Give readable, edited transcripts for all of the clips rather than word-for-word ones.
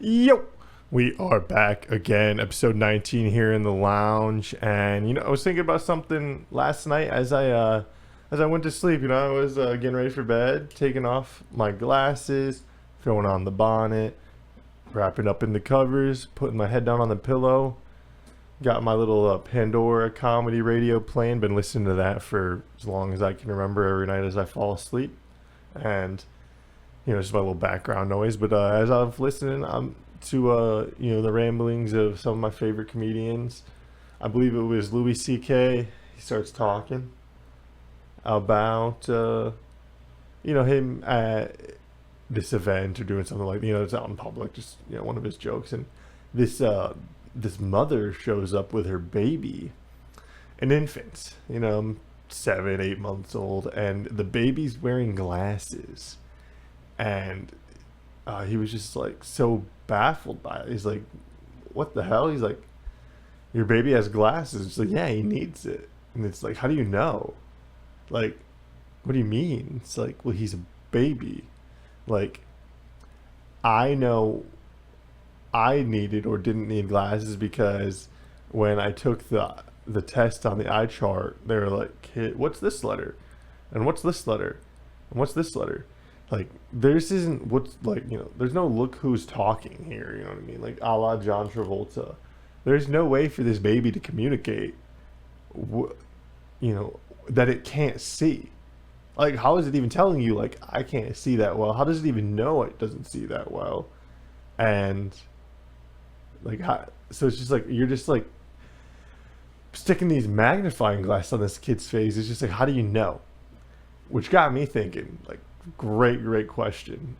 Yo, we are back again, episode 19 here in the lounge. And I was thinking about something last night as I went to sleep. I was getting ready for bed, taking off my glasses, throwing on the bonnet, wrapping up in the covers, putting my head down on the pillow. Got my little Pandora comedy radio playing. Been listening to that for as long as I can remember every night as I fall asleep. And just my little background noise. But as I was listening, to the ramblings of some of my favorite comedians. I believe it was Louis C.K. He starts talking about him at this event or doing something like it's out in public, just one of his jokes, and this mother shows up with her baby, an infant, 7, 8 months old, and the baby's wearing glasses. And he was just like so baffled by it. He's like, "What the hell?" He's like, "Your baby has glasses." It's like, "Yeah, he needs it." And it's like, "How do you know?" Like, "What do you mean?" It's like, "Well, he's a baby. Like, I know I needed or didn't need glasses because when I took the test on the eye chart, they were like, "Kid, what's this letter? And what's this letter? And what's this letter?" Like, this isn't what's like, there's no look who's talking here, you know what I mean? Like, a la John Travolta. There's no way for this baby to communicate, that it can't see. Like, how is it even telling you, like, I can't see that well? How does it even know it doesn't see that well? And, like, so it's just like, you're just like sticking these magnifying glasses on this kid's face. It's just like, how do you know? Which got me thinking, like, great question.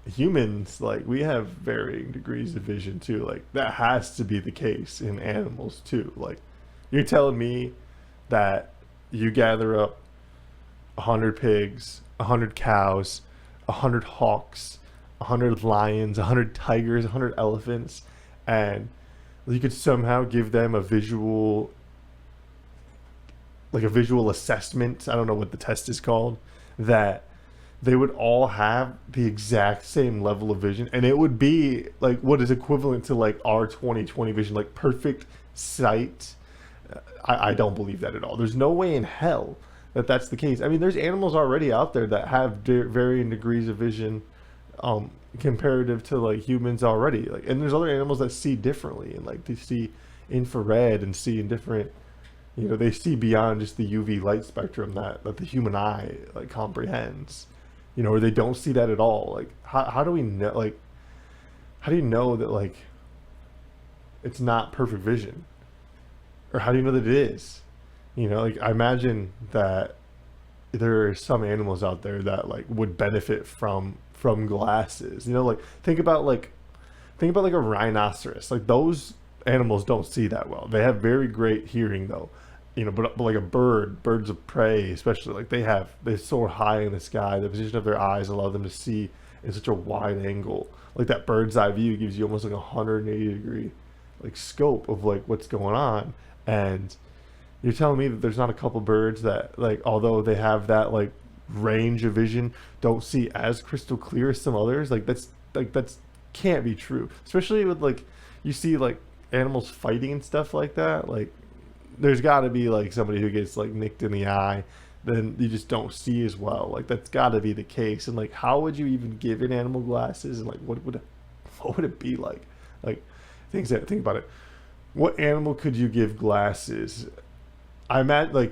Humans, like, we have varying degrees of vision too. Like, that has to be the case in animals too. Like, you're telling me that you gather up 100 pigs, 100 cows, 100 hawks, 100 lions, 100 tigers, 100 elephants, and you could somehow give them a visual assessment. I don't know what the test is called, that they would all have the exact same level of vision, and it would be like what is equivalent to like our 20/20 vision, like perfect sight. I don't believe that at all. There's no way in hell that that's the case. I mean, there's animals already out there that have varying degrees of vision, comparative to like humans already. Like, and there's other animals that see differently, and like they see infrared and see in different. They see beyond just the UV light spectrum that the human eye like comprehends. Or they don't see that at all. Like, how do we know? Like, how do you know that like it's not perfect vision, or how do you know that it is? Like, I imagine that there are some animals out there that like would benefit from glasses. Like think about like a rhinoceros. Like, those animals don't see that well. They have very great hearing though. But like a birds of prey, especially, like they soar high in the sky. The position of their eyes allow them to see in such a wide angle. Like, that bird's eye view gives you almost like 180 degree like scope of like what's going on. And you're telling me that there's not a couple birds that, like, although they have that like range of vision, don't see as crystal clear as some others? That's can't be true. Especially with like, you see like animals fighting and stuff like that. Like, there's got to be like somebody who gets like nicked in the eye, then you just don't see as well. Like, that's got to be the case. And like, how would you even give an animal glasses? And like, what would it be like? Like, think about it. What animal could you give glasses? I imagine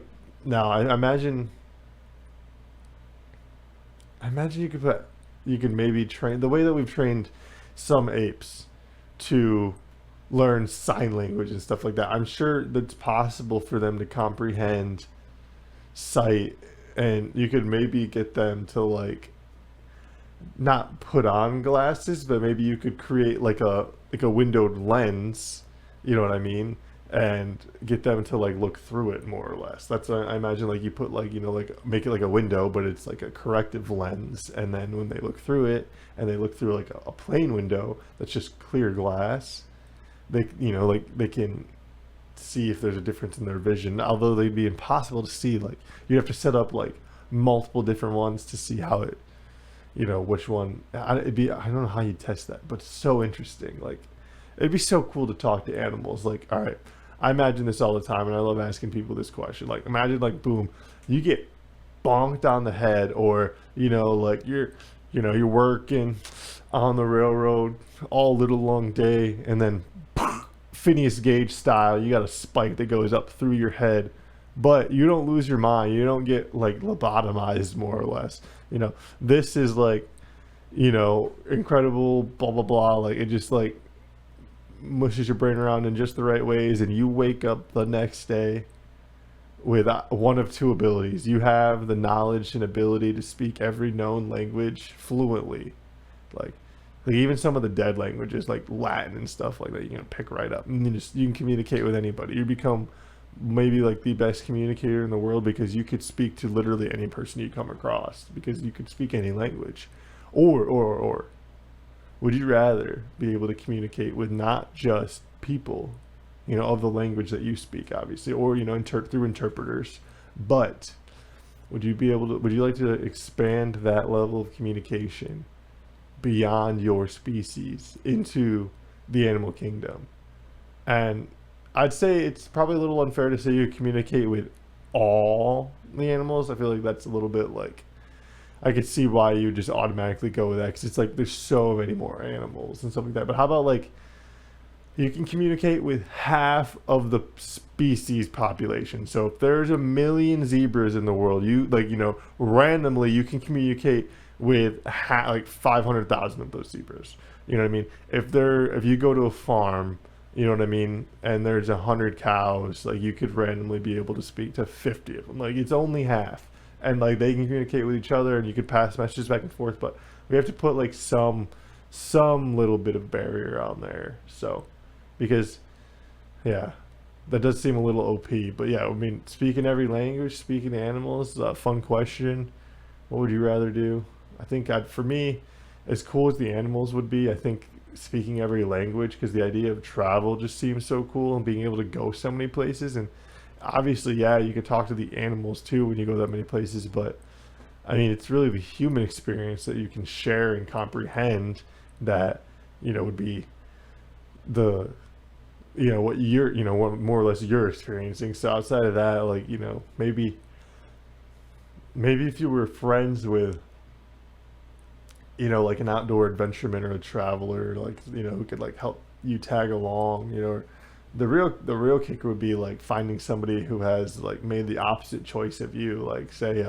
you could maybe train the way that we've trained some apes to learn sign language and stuff like that. I'm sure that's possible for them to comprehend sight, and you could maybe get them to like not put on glasses, but maybe you could create like a windowed lens, you know what I mean, and get them to like look through it more or less. That's what I imagine. Like, you put like like make it like a window, but it's like a corrective lens, and then when they look through it and they look through like a plain window that's just clear glass, they they can see if there's a difference in their vision, although they'd be impossible to see. Like, you'd have to set up like multiple different ones to see how it which one. I don't know how you test that, but it's so interesting. Like, it'd be so cool to talk to animals. Like, all right, I imagine this all the time, and I love asking people this question. Like, imagine like, boom, you get bonked on the head, or like you're working on the railroad all little long day, and then Phineas Gage style, you got a spike that goes up through your head, but you don't lose your mind. You don't get like lobotomized, more or less. This is like, incredible, blah blah blah. Like, it just like mushes your brain around in just the right ways, and you wake up the next day with one of two abilities. You have the knowledge and ability to speak every known language fluently, like even some of the dead languages like Latin and stuff like that. You can pick right up, and you can communicate with anybody. You become maybe like the best communicator in the world, because you could speak to literally any person you come across, because you could speak any language. Or would you rather be able to communicate with not just people, of the language that you speak, obviously, or through interpreters, but would you like to expand that level of communication beyond your species into the animal kingdom? And I'd say it's probably a little unfair to say you communicate with all the animals. I feel like that's a little bit like, I could see why you just automatically go with that, because it's like there's so many more animals and stuff like that. But how about like you can communicate with half of the species population? So if there's 1 million zebras in the world, randomly you can communicate with like 500,000 of those zebras. You know what I mean? If you go to a farm, you know what I mean, and there's 100 cows, like you could randomly be able to speak to 50 of them. Like, it's only half, and like they can communicate with each other, and you could pass messages back and forth. But we have to put like some little bit of barrier on there. So, because yeah, that does seem a little OP. But yeah, I mean, speaking every language, speaking to animals, fun question. What would you rather do? I think for me, as cool as the animals would be, I think speaking every language, because the idea of travel just seems so cool, and being able to go so many places. And obviously, yeah, you could talk to the animals too when you go that many places, but I mean, it's really the human experience that you can share and comprehend that would be the what you're what more or less you're experiencing. So outside of that, like, maybe if you were friends with like an outdoor adventureman or a traveler, like, who could like help you tag along, the real kicker would be like finding somebody who has like made the opposite choice of you. Like, say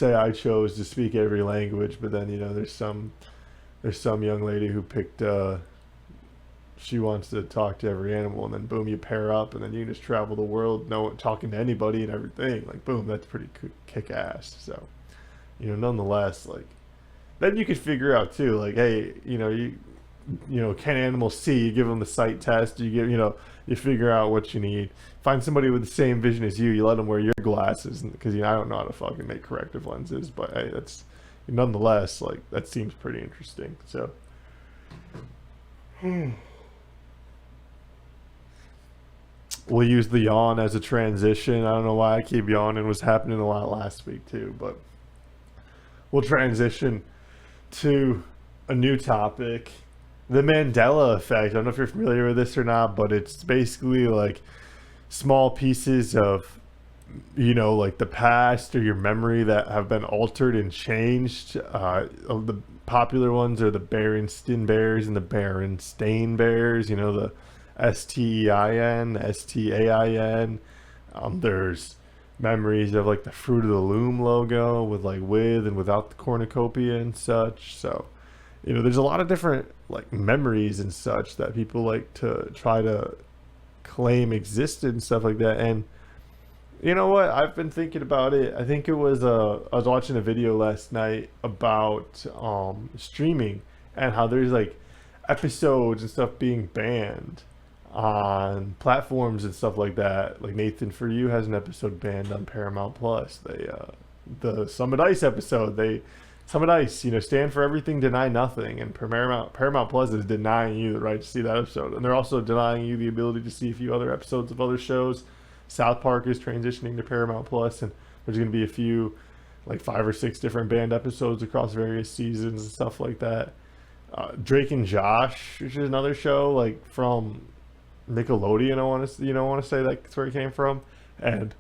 I chose to speak every language, but then there's some young lady who picked she wants to talk to every animal, and then boom, you pair up, and then you can just travel the world, talking to anybody and everything. Like, boom, that's pretty kick ass. So, nonetheless, like, then you could figure out too, like, hey, can animals see? You give them the sight test. You you figure out what you need. Find somebody with the same vision as you. You let them wear your glasses, because I don't know how to fucking make corrective lenses. But hey, that's nonetheless, like, that seems pretty interesting. So, we'll use the yawn as a transition. I don't know why I keep yawning. It was happening a lot last week too, but we'll transition to a new topic, the Mandela Effect. I don't know if you're familiar with this or not, but it's basically like small pieces of, like the past or your memory that have been altered and changed. Of the popular ones are the Berenstain Bears and the Berenstain Bears. The STEIN, STAIN. There's memories of like the Fruit of the Loom logo with like with and without the cornucopia and such. So, there's a lot of different like memories and such that people like to try to claim existed and stuff like that. And you know what? I've been thinking about it. I think it was I was watching a video last night about streaming, and how there's like episodes and stuff being banned on platforms and stuff like that. Like, Nathan For You has an episode banned on Paramount Plus. They the Summit Ice episode, Summit Ice, stand for everything, deny nothing, and Paramount Plus is denying you the right to see that episode, and they're also denying you the ability to see a few other episodes of other shows. South Park is transitioning to Paramount Plus, and there's going to be a few like 5 or 6 different band episodes across various seasons and stuff like that. Drake and Josh, which is another show like from Nickelodeon. I want to want to say that's where it came from, and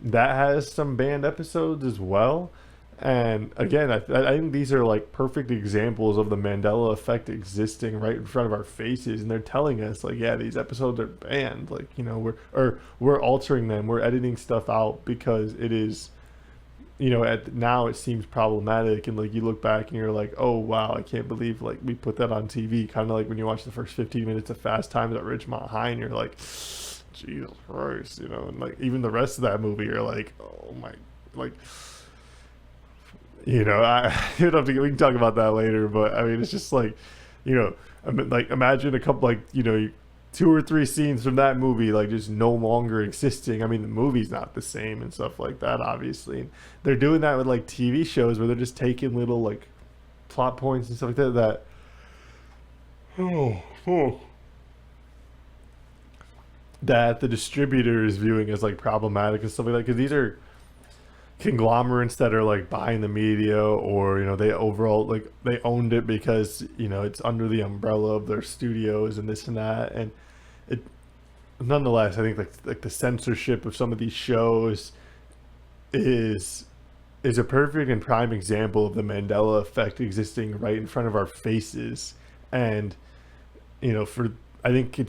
that has some band episodes as well. And again, I think these are like perfect examples of the Mandela effect existing right in front of our faces, and they're telling us like, yeah, these episodes are banned. Like, we're altering them, we're editing stuff out because it is, at now it seems problematic, and like you look back and you're like, oh wow, I can't believe like we put that on TV. Kind of like when you watch the first 15 minutes of Fast Times at Ridgemont High, and you're like, Jesus Christ, and like even the rest of that movie, you're like, oh my, like. We can talk about that later, but I mean, it's just like, I mean, like imagine a couple, like, 2 or 3 scenes from that movie, like just no longer existing. I mean, the movie's not the same and stuff like that, obviously. And they're doing that with like TV shows where they're just taking little like plot points and stuff like that that the distributor is viewing as like problematic and stuff like that. Because these are conglomerates that are like buying the media, or they overall like they owned it because it's under the umbrella of their studios and this and that. And it nonetheless, I think like the censorship of some of these shows is a perfect and prime example of the Mandela effect existing right in front of our faces. And for I think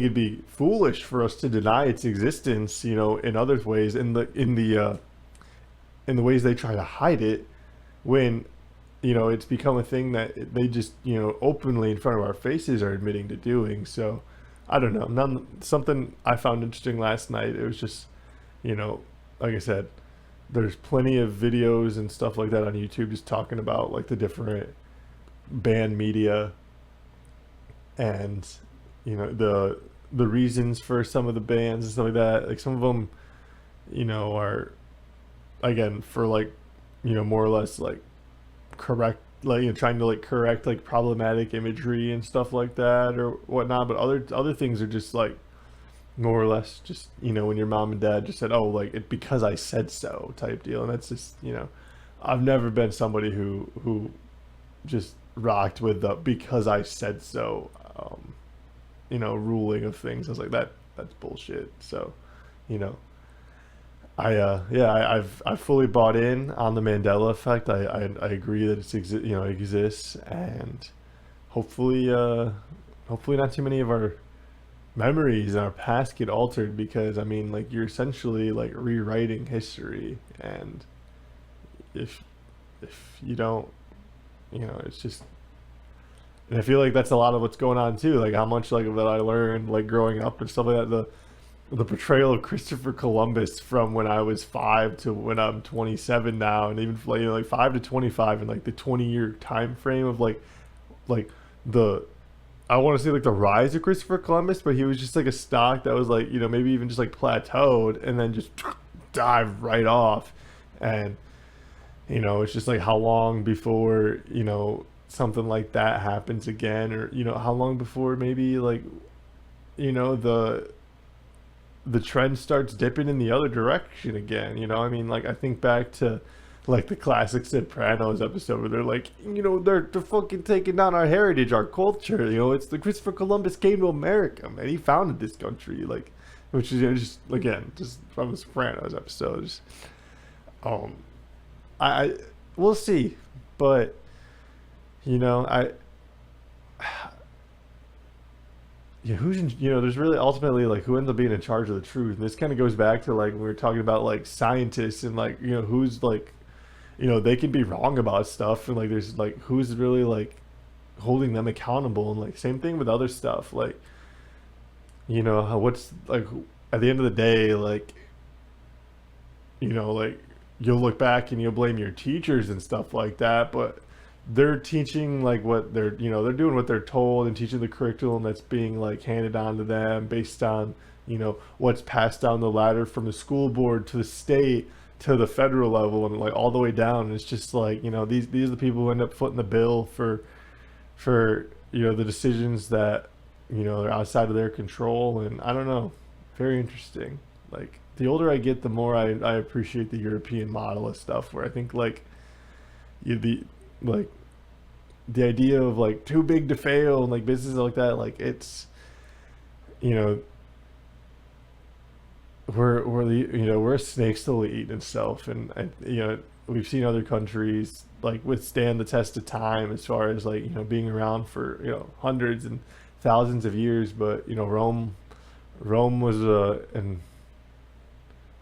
it'd be foolish for us to deny its existence, in other ways, in the ways they try to hide it, when it's become a thing that they just openly in front of our faces are admitting to doing. So I don't know, something I found interesting last night. It was just like I said, there's plenty of videos and stuff like that on YouTube just talking about like the different band media and the reasons for some of the bands and stuff like that. Like some of them are, again, for like more or less like correct, like trying to like correct like problematic imagery and stuff like that or whatnot. But other things are just like more or less just when your mom and dad just said, oh, like it because I said so type deal. And that's just I've never been somebody who just rocked with the because I said so ruling of things. I was like, that's bullshit. So I've fully bought in on the Mandela effect. I agree that it exists, and hopefully not too many of our memories and our past get altered, because I mean, like, you're essentially like rewriting history. And if you don't, it's just, and I feel like that's a lot of what's going on too. Like how much like that I learned like growing up and stuff like that. The portrayal of Christopher Columbus from when I was 5 to when I'm 27 now, and even like 5 to 25, and like the 20-year time frame of like the, I want to say like the rise of Christopher Columbus, but he was just like a stock that was like maybe even just like plateaued and then just dive right off. And it's just like how long before something like that happens again, or how long before maybe like the trend starts dipping in the other direction again. I mean, like I think back to like the classic Sopranos episode where they're like, they're fucking taking down our heritage, our culture. It's the Christopher Columbus came to America, man. He founded this country, like, which is just again just from the Sopranos episode. Just, I we'll see, but who's in, there's really ultimately like who ends up being in charge of the truth. And this kind of goes back to like when we were talking about like scientists and like who's like they can be wrong about stuff, and like there's like who's really like holding them accountable. And like same thing with other stuff, like what's like at the end of the day, like like you'll look back and you'll blame your teachers and stuff like that, but they're teaching like what they're they're doing what they're told and teaching the curriculum that's being like handed on to them based on what's passed down the ladder from the school board to the state to the federal level and like all the way down. And it's just like these are the people who end up footing the bill for the decisions that are outside of their control. And I don't know, very interesting. Like the older I get, the more I appreciate the European model of stuff. Where I think like you the like the idea of like too big to fail and like businesses like that, like it's you know we're the we're snakes slowly eating itself, and we've seen other countries like withstand the test of time as far as like being around for hundreds and thousands of years, but Rome was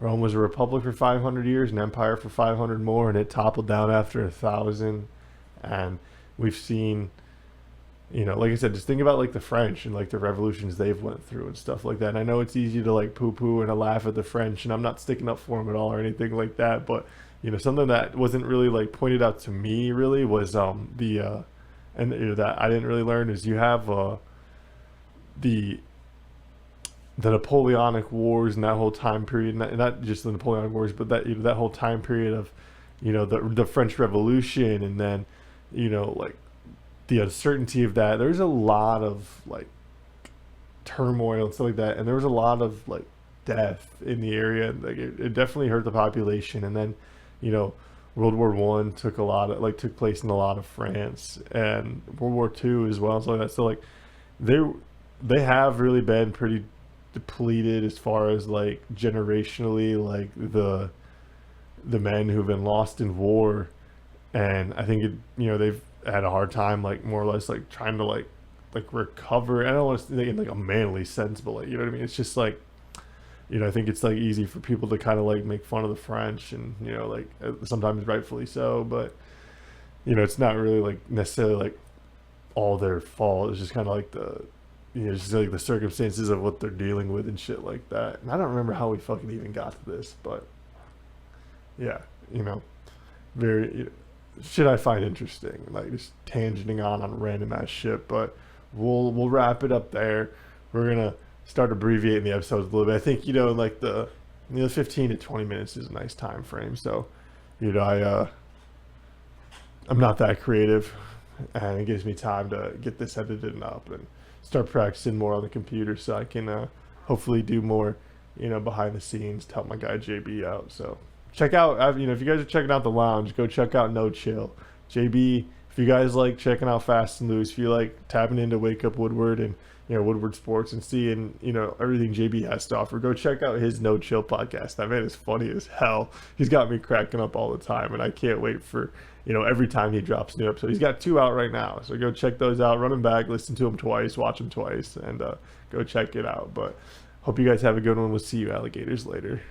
Rome was a republic for 500 years, an empire for 500 more, and it toppled down after 1,000. And we've seen, like I said, just think about like the French and like the revolutions they've went through and stuff like that. And I know it's easy to like poo-poo and to laugh at the French, and I'm not sticking up for them at all or anything like that. But something that wasn't really like pointed out to me really was that I didn't really learn is you have the the Napoleonic Wars and that whole time period, not just the Napoleonic Wars, but that that whole time period of the French Revolution, and then like the uncertainty of that. There's a lot of like turmoil and stuff like that, and there was a lot of like death in the area. Like it definitely hurt the population, and then World War One took place in a lot of France, and World War Two as well. So like that. So like they have really been pretty depleted as far as like generationally, like the men who've been lost in war. And I think they've had a hard time like more or less like trying to like recover. I don't want to say in like a manly sense, but like what I mean. It's just like I think it's like easy for people to kind of like make fun of the French, and like sometimes rightfully so, but it's not really like necessarily like all their fault. It's just kind of like just like the circumstances of what they're dealing with and shit like that. And I don't remember how we fucking even got to this, but yeah, very shit I find interesting, like just tangenting on random ass shit. But we'll wrap it up there. We're gonna start abbreviating the episodes a little bit. I think like the 15 to 20 minutes is a nice time frame. So I'm not that creative, and it gives me time to get this edited up and start practicing more on the computer, so I can hopefully do more behind the scenes to help my guy JB out. So check out if you guys are checking out the lounge, go check out No Chill JB. If you guys like checking out Fast and Loose, if you like tapping into Wake Up Woodward and Woodward Sports and seeing everything JB has to offer, go check out his No Chill podcast. That man is funny as hell. He's got me cracking up all the time, and I can't wait for every time he drops a new episode. He's got 2 out right now, so go check those out. Run them back, listen to them twice, watch them twice, and go check it out. But hope you guys have a good one. We'll see you alligators later.